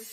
تو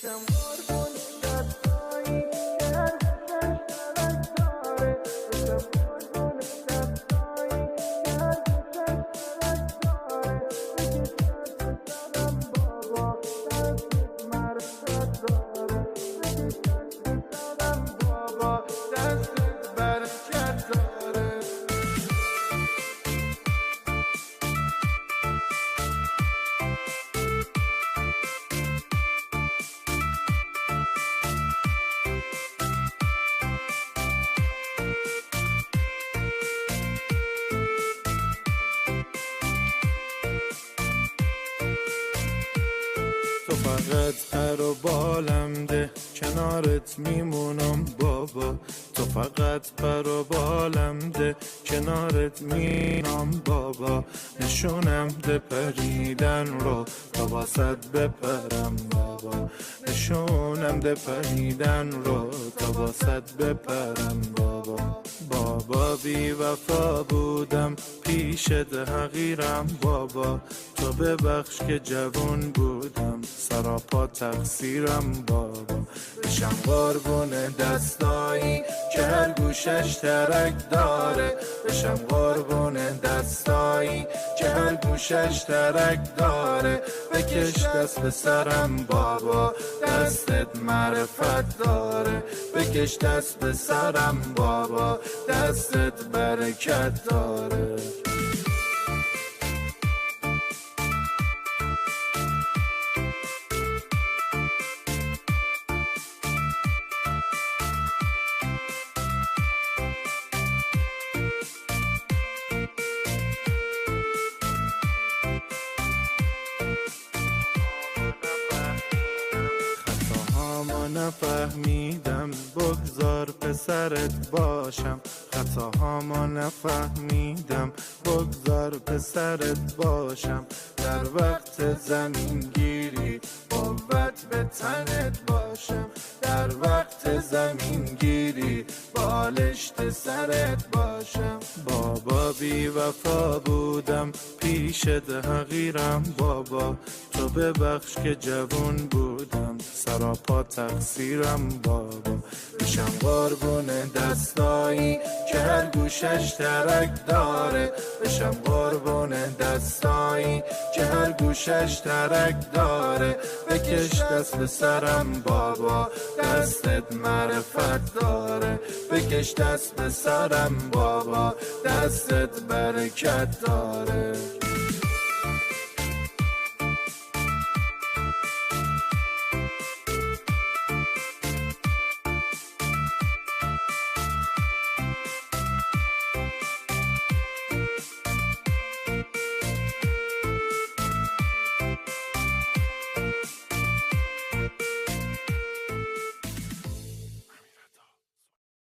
فقط پر و بالم ده، کنارت میمونم بابا. تو فقط پر و بالم ده، کنارت میمونم بابا. نشونم ده پریدن رو تا واسط بپرم بابا. نشونم ده پریدن رو تا واسط بپرم بابا. بابا بی وفا بودم پیشت حقیرم بابا. تو ببخش که جوون بودم سراپا تقصیرم بابا. بشم قربون دستایی که هر گوشش ترک داره. بشم قربون دستایی که هر گوشش ترک داره. بکش دست به سرم بابا دستت معرفت داره. بکش دست به سرم بابا دستت برکت داره. نفهمیدم بگذار پسرت باشم. خطاهامو نفهمیدم بگذار پسرت باشم. در وقت زمین گیری قوت به تنت باشم. در وقت زمین گیری بالشت سرت باشم. بابا بی وفا بودم پیشت حقیرم بابا. تو ببخش که جوون بودم سراپا تقصیرم بابا. بشم قربون دستایی که هر گوشش ترک داره. بشم قربون دستایی که هر گوشش ترک داره. بکش دست به سرم بابا دستت معرفت داره. بکش دست به سرم بابا دستت برکت داره.